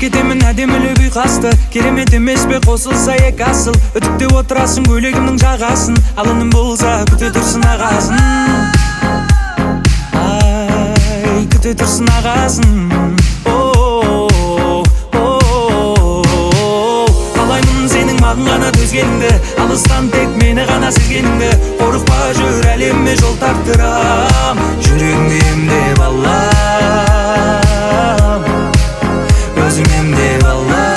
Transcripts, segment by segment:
кетемін әдемілі күй қасты. Керемет емес пе қосылса екі асыл. Үтіктеп отырасың көйлегімнің жағасын. Алыным болса күте тұрсын ағасын. Ай, күте тұрсын ағасын. Қалаймын сенің маған ғана төзгеніңді, алыстан тек мені ғана сезгеніңді. Қорықпа жүр, әлемме жол тарттырам, жүрегіңді емдеп алам, өзің емдеп алам.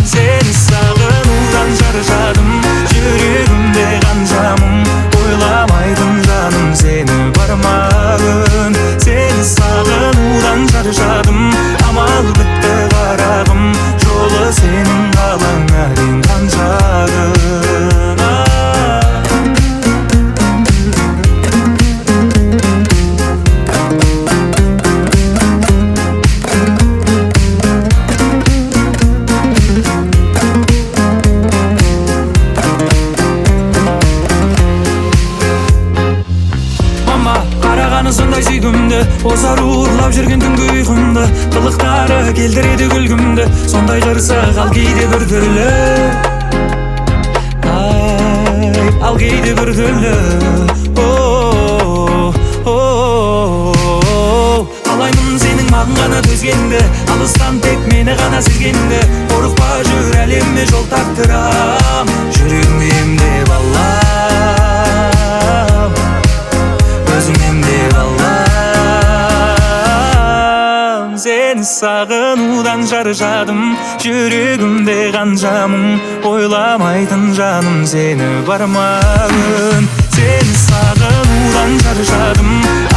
Сені сағынудан шаршадым, жүрегімде қаншамын, ойламайтын жаным сені бармағын. Сені сағынудан шаршадым, амал бітті қарағым, жолы сенің қалаңа дейін қаншағын. Сондай сүйгімді, озар уырлап жүрген түнгі ұйқымды, қылықтары келтіреді күлгімді, сондай қырсық ал кейде бір түрлі. Ай, ал кейде бір түрлі. Қалаймын сенің маған ғана төзгеніңді, алыстан тек мені ғана сезгеніңді. Қорықпа жүр, әлемме жол тарттырам, жүрегіңді емдеп алам, өзің емдеп алам. Сені сағынудан шаршадым, жүрегімде қаншамын, ойламайтын жаным сені бармағын. Сені сағынудан шаршадым,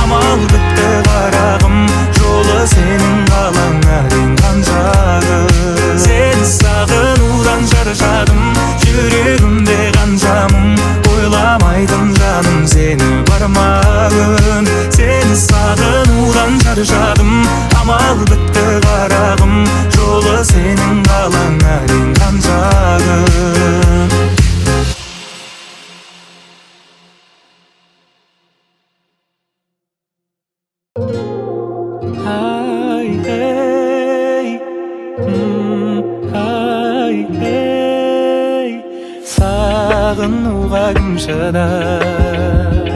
амал бітті қарағым, жолы сенің қалаңа дейін қаншағын. Сені сағынудан шаршадым, жүрегімде қаншамын, ойламайтын жаным сені бармағын. Сені сағынудан шаршадым, амал бітті қарағым, жолы сенің қалаңа дейін қаншағын. Ай, ей, ай, ей, сағынуға кім шыдар,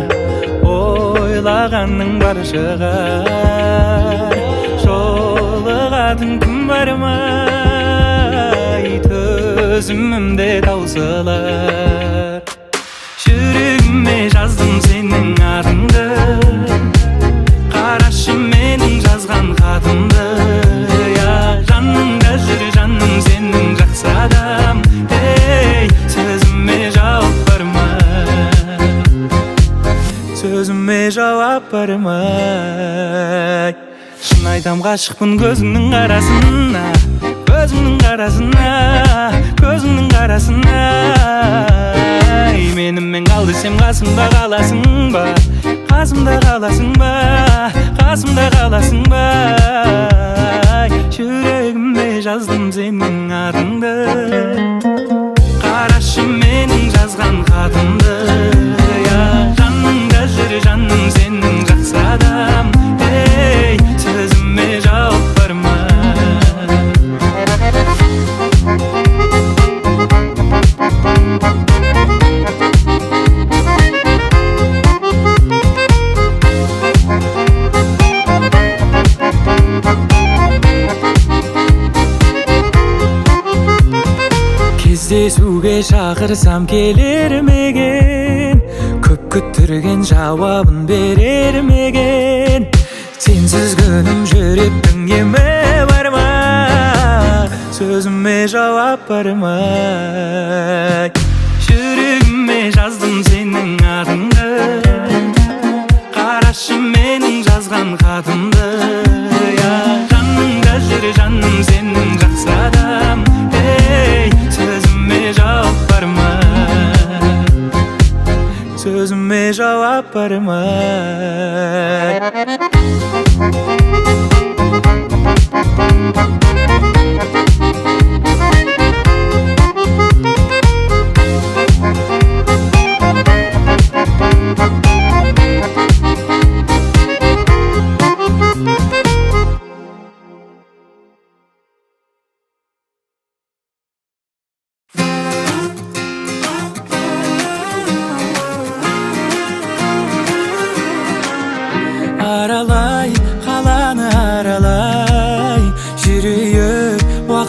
ойлағанның бар шығар. Жолығатын кім бармай, төзімімде таусылар. Жүрегіме жаздым сенің атыңды, қарашы менің жазған хатымды. Жаныңда жүр жаным сенің жақсы адам, ей, сөзіме жауап барма, сөзіме жауап бармай. Шын айтам ғашықпын көзіңнің қарасына, көзіңнің қарасына, көзіңнің қарасына. Менімен қал десем қасымда қаласың ба, қасымда қаласың ба, қасымда қаласың ба. Жүрегіме жаздым сенің атыңды, қарашы менің жазған хатымды. Жаныңда жүр жаным сенің жақсы адам, ей, сөзіме жауап барма. Кездесуге шақырсам келер меген, көп күттірген жауабын берер меген. Сенсіз күнім жүректің емі бар ма, сөзіме жауап бармай. Жүрегіме жаздым сенің атыңды, қарашы менің жазған хатымды. Жаныңда жүр жаным сенің жақсы адам, ей, сөзіме жауап барма, сөзіме жауап бармай.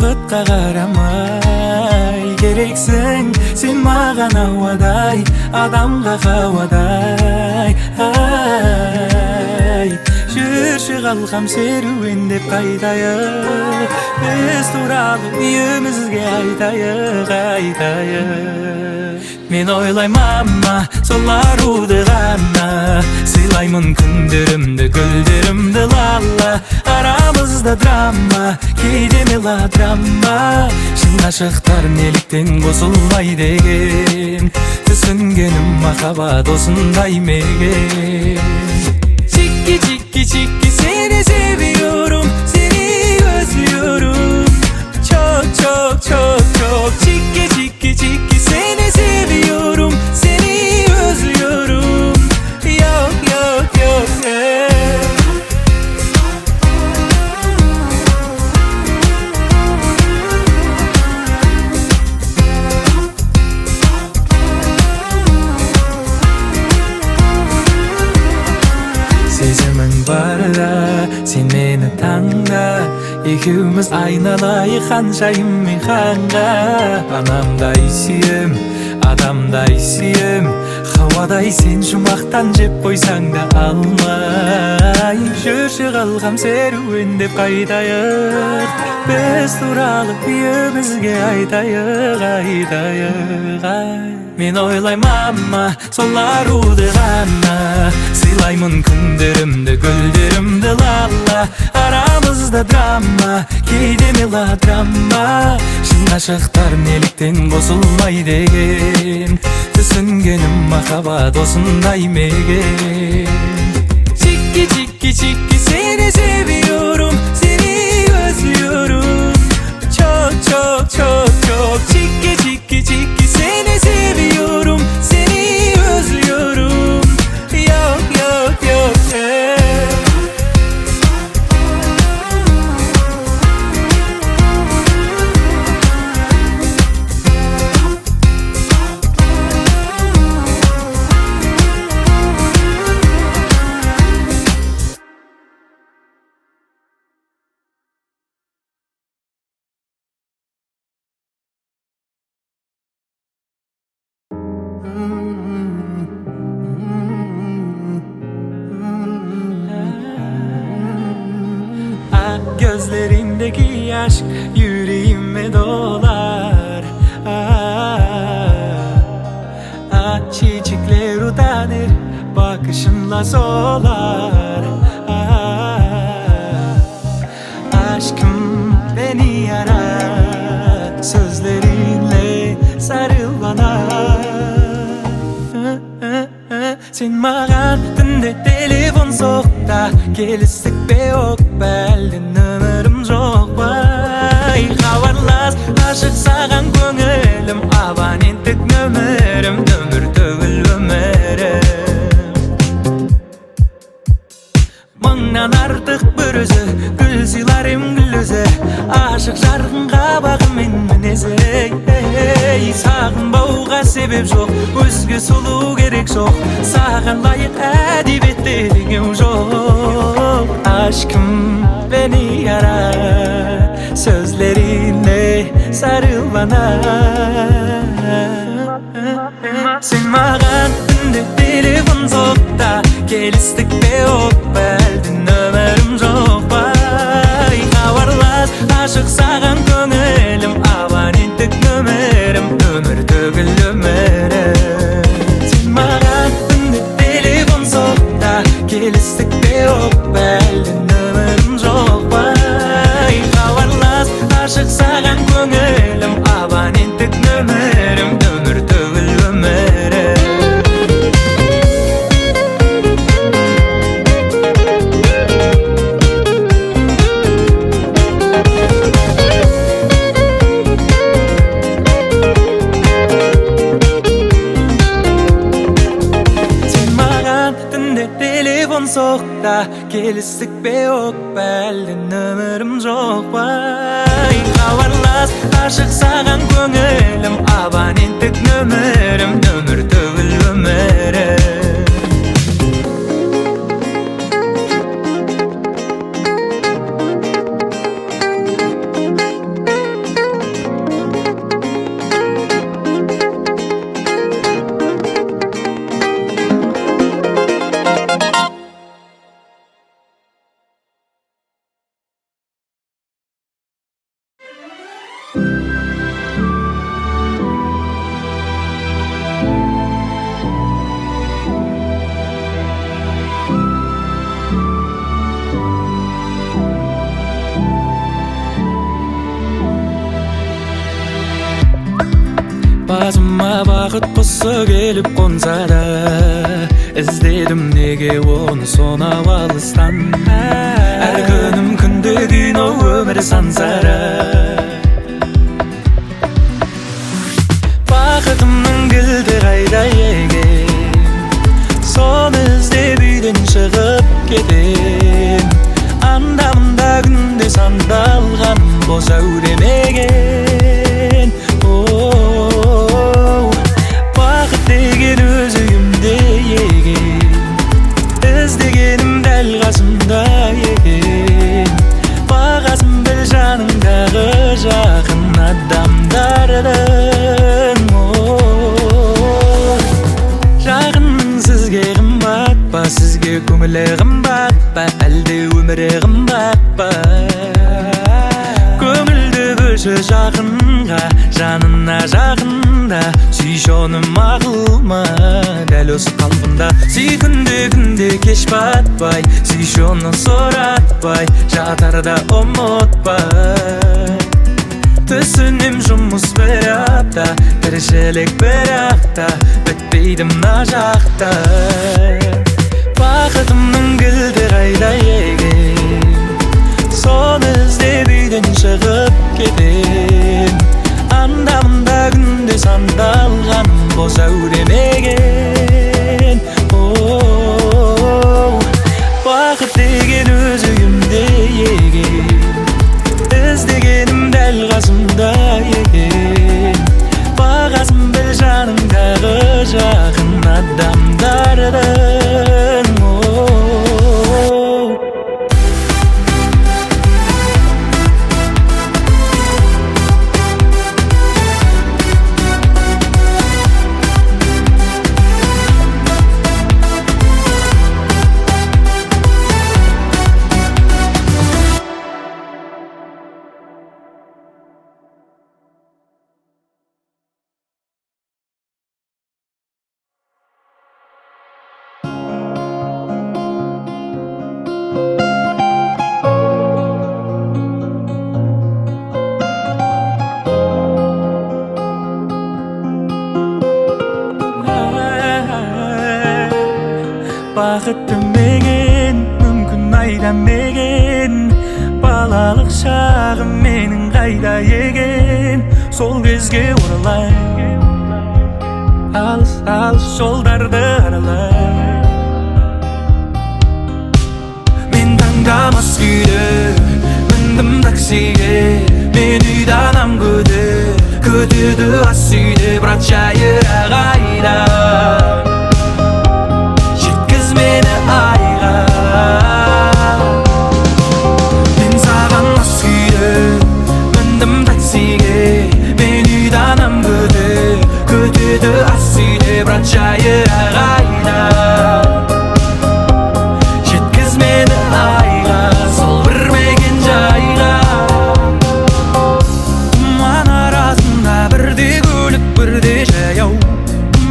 Vakıtqa qaramay kereksin sen mağan havaday adamga havaday Жүрші қалқам серуен деп қайтайық Біз туралы үйімізге айтайық Мен ойлайм ама сол аруды ғана Сыйлаймын күндерімді гүлдерімді лала Арамызда драма кейде мелодрама Шын ғашықтар неліктен қосылмай деген Түсінгенім махаббат осындай мекен Çiki çiki çiki seni seviyorum, seni özlüyorum Çok çok çok çok çiki çiki çiki seni seviyorum, seni özlüyorum Yok yok yok Сезімің барда сен мені таңда Екеуміз айналайық ханшайым мен ханға Анамдай сүйем, адамдай сүйем Хауадай сен жұмақтан жеп қойсаң да алмай Жүрші қалғам серуен деп қайтайық Біз туралы үйімізге айтайық Мен ойлайм ама сол аруды ғана Сыйлаймын күндерімді гүлдерімді лала Арамызда драма кейде мелодрама Шын ғашықтар неліктен қосылмай деген Түсінгенім махаббат осындай мекен Çiki çiki çiki seni seviyorum, seni özlüyorum Çok çok çok çok çiki çiki çiki seni seviyorum, seni özlüyorum Yok yok yok Gözlerindeki aşk yüreğime dolar Çiçekler utanır bakışınla solar Aşkım beni yarar sözlerinle sarıl bana Sen mağan dünde telefon soğukta Geliştik be yok belden ömürüm жоқ bay Havarlas aşık sağan gönülüm Abonentlik nömerim ömür tөгіл ömürüm Mыңнан артық бір өзі Гүл сыйларым гүл өзі Ашық жарқын қабағымен мінезі Сағынбауға себеп жоқ Өзге сұлу керек жоқ Саған лайық әдебиетте деген жоқ Aşkım beni yarar Sözlerinle sarıl bana Sen mağan dünde telefon soğukta Geliştik be yok belden ömürüm жоқ bay Havarlas aşık sağan gönülüm Abonentlik nömerim ömür tөгіл ömürüm Sen mağan dünde telefon soğukta Geliştik be yok belden ömürüm жоқ bay Havarlas aşık sağan gönülüm Abonentlik nömerim ömür tөгіл ömürüm soğukta Geliştik be yok belden ömürüm жоқ bay Havarlas aşık sağan gönülüm Abonentlik nömerim ömür tөгіл ömürüm Жазыма бақыт құсы келіп қонса да, іздедім неге оны сонау алыстан. Әр күнім күнде кино, өмір сансара. Бақытымның кілті қайда екен, соны іздеп үйден шығып кетем. Анда-мында күнде сандалған бос әуремеген. Бақыт деген өз үйімде екен, іздегенім дәл қасымда екен. Бағасын біл жаныңдағы жақын адамдардың. Жағының сізге қымбат па, сізге көңілі қымбат па, әлде өмірі қымбат па? Көңілді бөлші жақынға, жанына жақында. Сүйші оны мақұл ма, дәл осы қалпында. Сүй күнде кеш батпай, сүйші оны сұратпай, жатарда ұмытпай. Түсінем жұмыс бір апта, тіршілік бір апта, бітпейді мына жақта. Бақытымның кілті қайда екен, соны іздеп үйден шығып кетем. Анда-мында күнде сандалған бос әуремеген. Бақыт деген өз үйімде екен, іздегенім дәл қасымда екен. Бағасын біл жаныңдағы жақын адамдардың. Бақытты меген, мүмкін айдамеген. Балалық шағым менің қайда еген. Сол кезге оралай, алыс жолдарды аралай. Мен таңдамас күйде міндім таксиге. Мен үйді анам күтеді ас үйде. Брат жайыра қайда, мені айға. Мен саған мас күйде міндім таксиге. Мен үйді анам күтеді ас үйде. Брат жайыра қайда, жеткіз мені айға, сол бір мекен жайға. Тұман арасында бірде көлік бірде жаяу,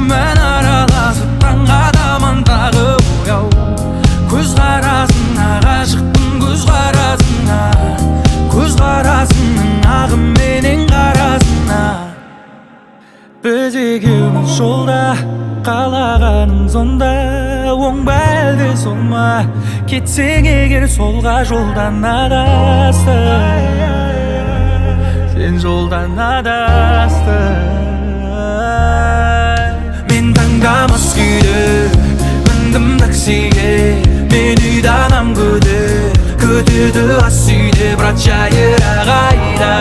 мен араласып таңға таман тағы ояу. Көз қарасына ғашықпын, көз қарасына, көз қарасының ағыменен қарасына. Біз екеуміз жолда, қалағаның сонда. Оң ба әлде сол ма, кетсең егер солға жолдан адастың. Сен жолдан адастың. Мен таңдамас күйде міндім таксиге. Мен үйді анам күтеді ас үйде. Брат жайыра қайда,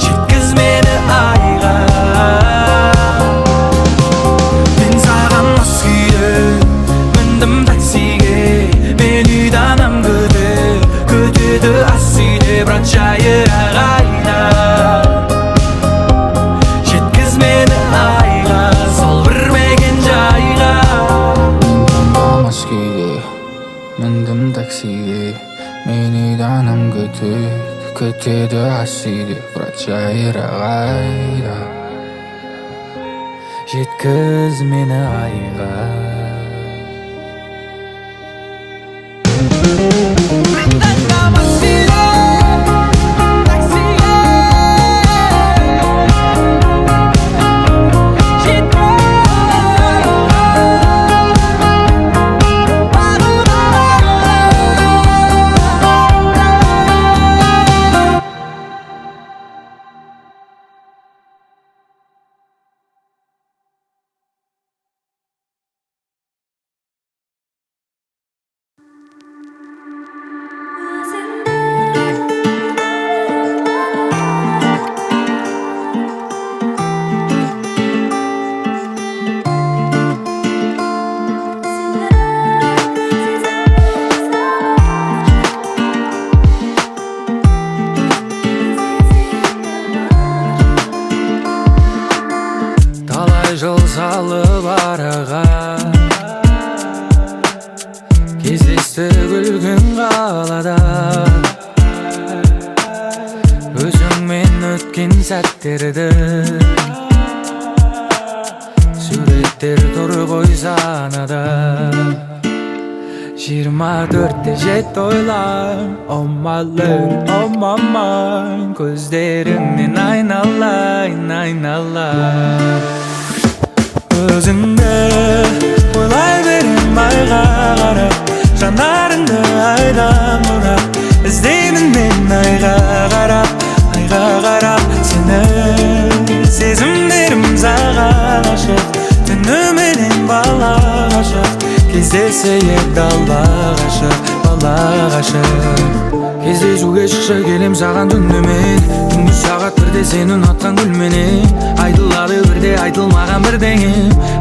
жеткіз мені айға. Мен саған мас күйде міндім таксиге. Мен үйді анам күтеді ас үйде. Брат жайыра қайда, жеткіз мені айға, сол бір мекен жайға. Мас күйде міндім таксиге. Мен үйді анам күтеді ас үйде. Брат жайыра қайда, жеткіз мені айға. Жақсы күлгін қалада Өзіңмен өткен сәттерді Суреттер тұр ғой санада 24-те жет ойлар Oh my lady, oh my mind Көздеріңнен айналайын, айналайын Өзіңді ойлай берем айға қарап Жанарыңды айдан бұрап Іздеймін мен айға қарап Сені сезімдерім саған ашық Түніменен бала ғашық Кездесейік дала ғашық, бала ғашық Кездесуге шықшы келем саған түнімен Түнгі сағат бірде сен ұнатқан гүлменен Айтылады бірде айтылмаған бірдеңе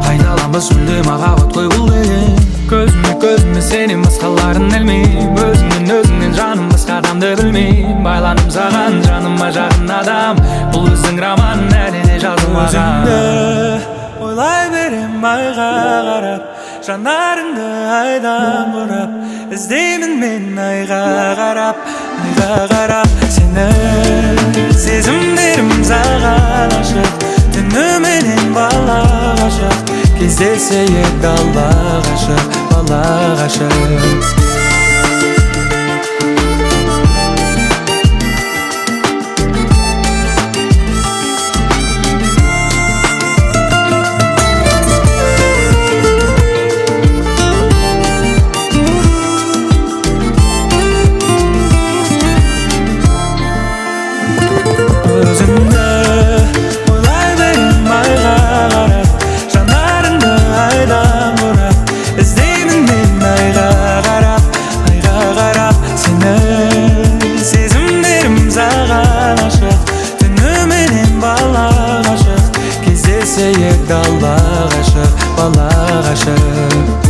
Қайталанбас мүлде махаббат қой бұл деген Көзіме сенен басқаларын ілмейм Өзіңнен жаным басқа адамды білмейм Байланым саған жаныма жақын адам Бұл біздің роман әлі де жазылмаған Өзіңді ойлай берем айға қарап Жанарыңды айдан бұрап Іздеймін мен айға қарап Сені сезімдерім саған ашық Түніменен бала ғашық Кездесейік дала ғашық, бала ғашық Дала ғашық, бала ғашық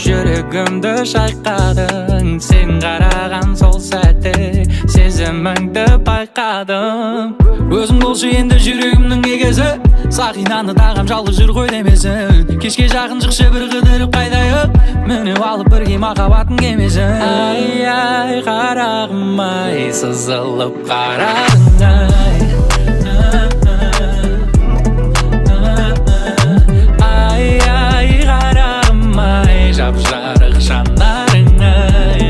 Жүрегімді шайқадың Сен қараған сол сәтте Сезіміңді байқадым Өзің болшы енді жүрегімнің егесі Сақинаны тағам жалғыз жүр ғой демесін Кешке жақын шықшы бір қыдырып қайдайық Мініп алып бірге махаббаттың кемесін Ай қарағым ай Сызылып қарадың ай Жап-жарық жанарың ай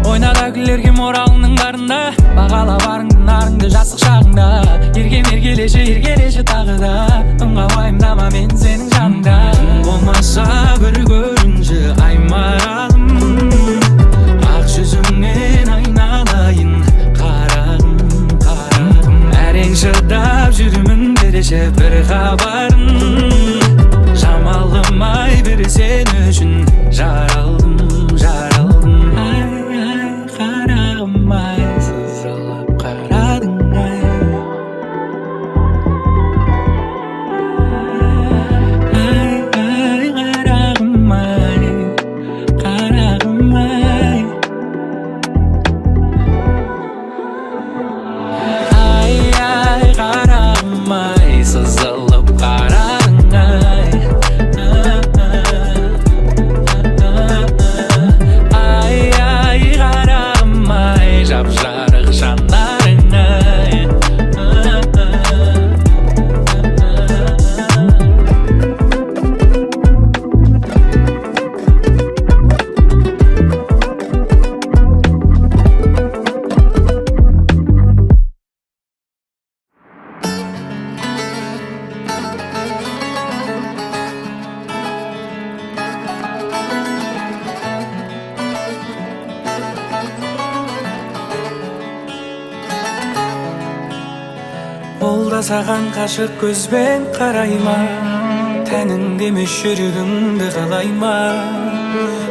Ойнада күлерге моралының барында Бағала барыңды нарыңды жасық шағыңда Еркелеші тағы да Үнға уайымдама мен сенің жаныңда Болмаса бір көрінші ай маралым Ақ жүзіңнен айналайын Әрең шыдап жүрмін береше бір хабарын Жамалым ай бір сен үшін жаралдым Ай қарағым ай сызылып қарадың ай қарағым ай қарағым ай сызылып қарадың ай Жолда саған қашық көзбен қарайма, тәніңде емес жүрегіңді қалайма.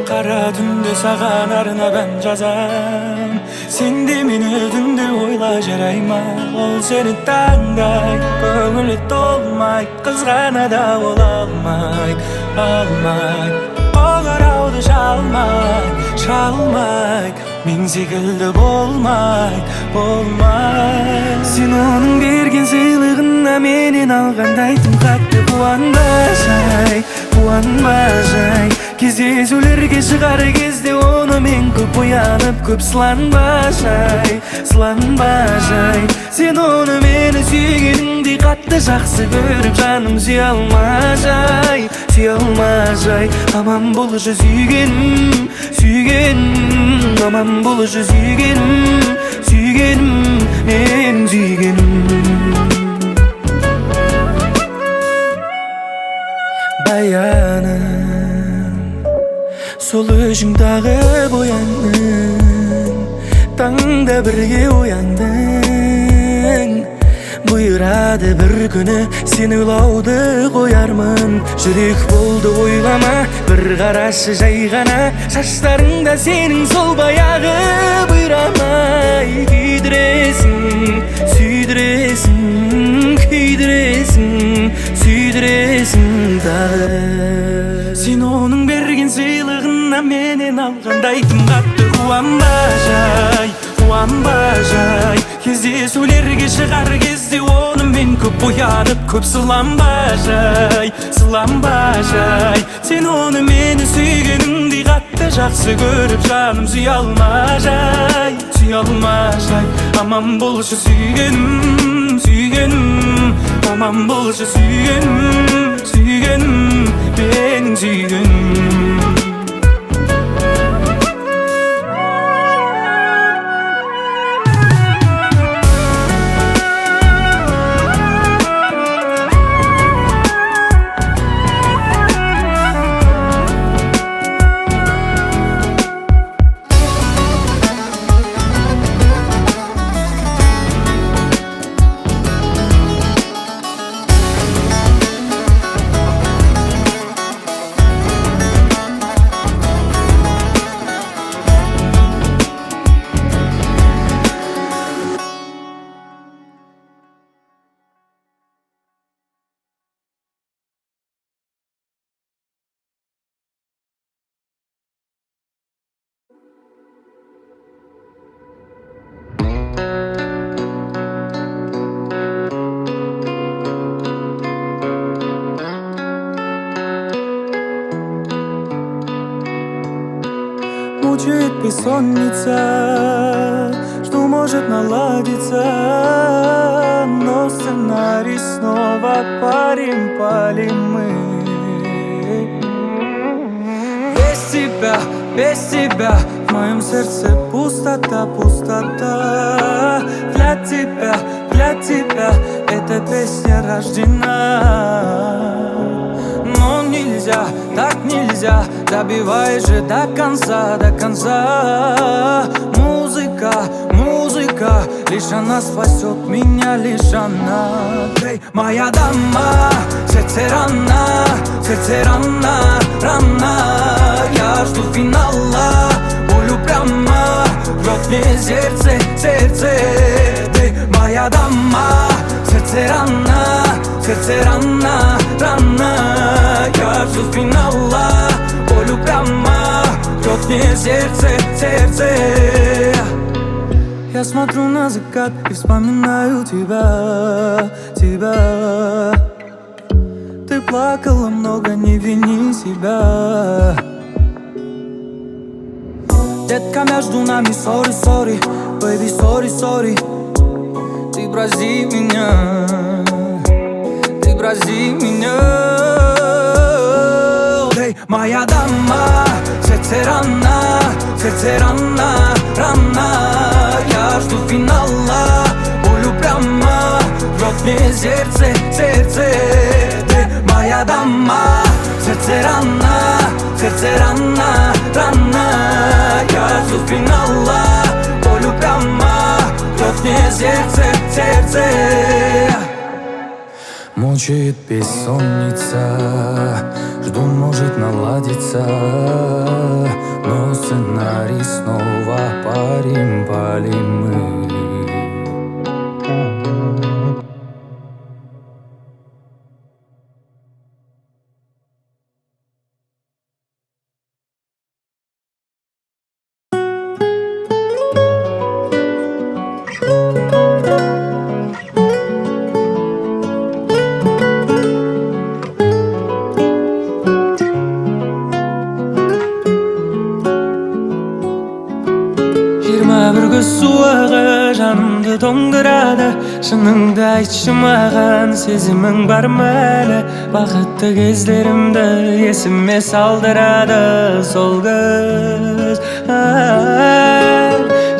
Қара түнде саған арнап ән жазам, сен де мені түнде ойла жарайма. Ол сені таңдай, көңілі толмай, қызғана да ол алмай. Қоңырауды шалмай, мен секілді болмай. Сен оның берген сыйлығына менен алғандай тым қатты қуанба жай. Кездесулерге шығар кезде оны мен көп оянып, көп сыланба жай. Сен оны мені сүйгеніңдей қатты жақсы көріп, жаным сүйе алма жай. Аман болшы сүйгенім, аман болшы сүйгенім, мен сүйгенім. Баяным, сол өзің тағып ояндың, таңда бірге ояндың. Бұйырады бір күні сен ойлауды қоярмын. Жүрек болды ойлама, бір қарашы жай ғана. Шаштарыңда сенің сол баяғы бұйрамай. Күйдіресің тағы. Сен оның берген сыйлығына менен алғандай тым қатты қуанба жай. Кездесулерге шығар кезде оны мен көп оянып, көп сыланба жай. Сен оны мені сүйгеніңдей қатты жақсы көріп, жаным сүйе алма жай. Аман болшы сүйгенім, аман болшы сүйгенім, менің сүйгенім. Мучает бессонница, что может наладиться, но сценарий снова палим мы. Без тебя в моем сердце пустота. Для тебя эта песня рождена. Но нельзя, так нельзя, добивай же до конца. Музыка, лишь она спасет меня, лишь она. Эй, моя дама, сердце рана. Я жду финала, болю прямо, рвет мне сердце. Эй, моя дама, сердце рана. Я жду финала, болю прямо, рвет мне сердце. Я смотрю на закат и вспоминаю тебя. Ты плакала много, не вини себя. Детка, между нами sorry, baby, sorry. Ты брази меня. Эй, моя дама, сердце рана. Я жду финала, болю прямо, рвет мне сердце. Ты моя дама, сердце рана. Я жду финала, болю прямо, рвет мне сердце. Мучает бессонница, жду, может наладиться, но сценарий снова палим мы. Bir göz suağı canımdı dondurады. Şınыңды айтшы маған, сезімің бар ма әлі? Бақытты кездерімді есіме салдырады сол көз.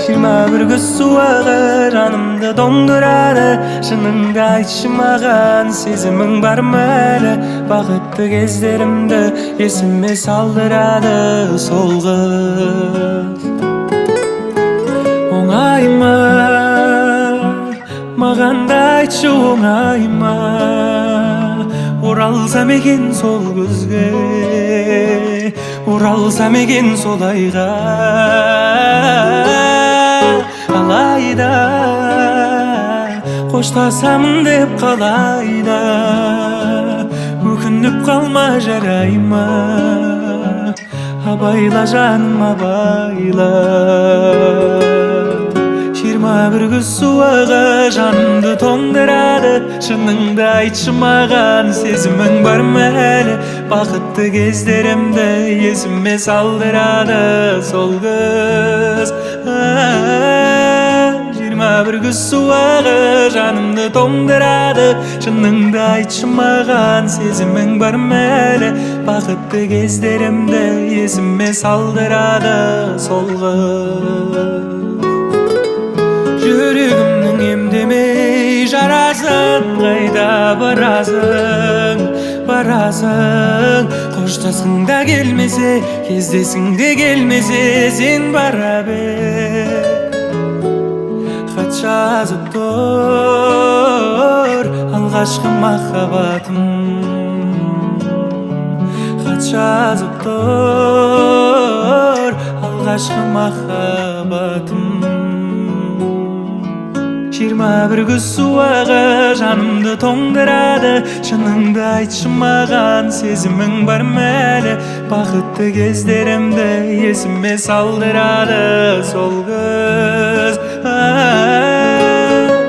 21 göz suağı canımdı dondurады. Şınыңды айтшы маған, сезімің бар ма әлі? Бақытты кездерімді есіме салдырады сол көз. Оңай ма, маған да айтшы оңай ма, оралсам екен сол көзге, оралсам екен сол айға. Алайда қоштасамын деп қалайда, өкініп қалма жарай ма, абайла жаным абайла. 21 göz suağı жанымды тоңдырады. Шыныңды айтшы маған, сезімің бар ма әлі? Бақытты кездерімді есіме салдырады сол көз. 21 göz suağı жанымды тоңдырады. Шыныңды айтшы маған, сезімің бар ма әлі? Бақытты кездерімді есіме салдырады сол көз. Жүрегімнің емдемей жарасын, қайда барасың, барасың? Қоштасың да келмесе, кездесің де келмесе, сен бара бер. Хат жазып тұр алғашқы махаббатым, хат жазып тұр алғашқы махаббатым. 21 göz suağı жанымды тоңдырады. Шыныңды айтшы маған, сезімің бар ма әлі? Бақытты кездерімді есіме салдырады сол көз.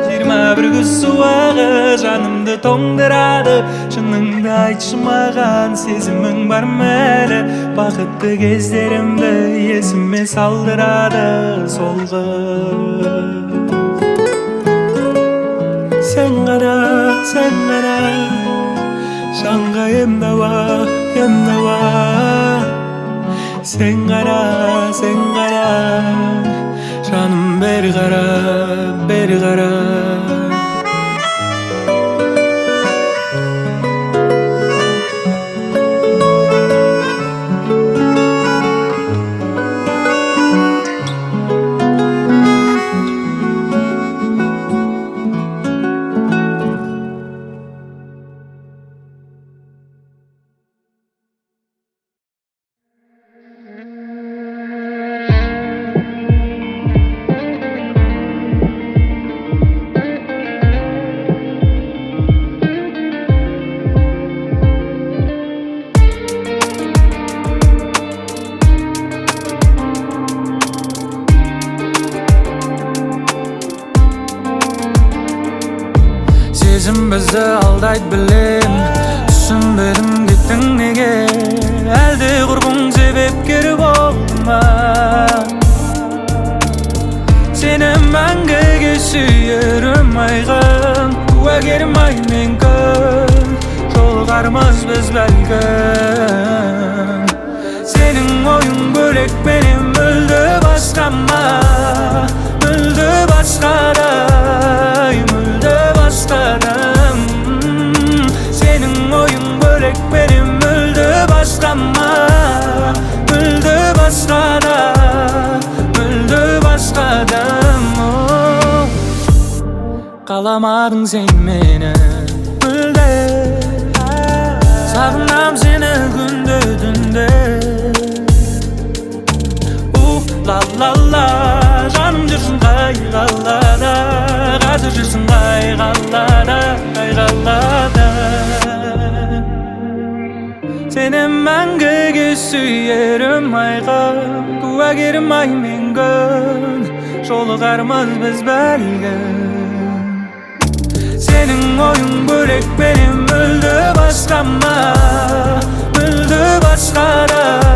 21 göz suağı жанымды тоңдырады. Шыныңды айтшы маған, сезімің бар ма әлі? Бақытты кездерімді есіме салдырады сол көз. Sen qara, şanğa emdava, emdava. Sen qara, canım beri qara, beri qara. Сезім бізді алдайды білем, түсінбедім кеттің неге? Әлде құрбың себепкер болды ма? Сені мәңгіге сүйерім айғын, куәгерім ай мен күн, жолығармыз біз бәлкім. Сенің ойың бөлек, менен мүлде басқа ма? Мүлде басқадай, мүлде басқадам. Сенің ойың бөлек, менен мүлде басқа ма? Мүлде басқада, мүлде басқадам. Қаламадың сен мені мүлде. айгалада Казыр жүрсүң айгалада, айгалада Seni мәңгіге сүйерім айға Куәгерім ай мен күн Жолығармыз біз бәлгім Senin oyun bölek benim müldü başkama Müldü başkara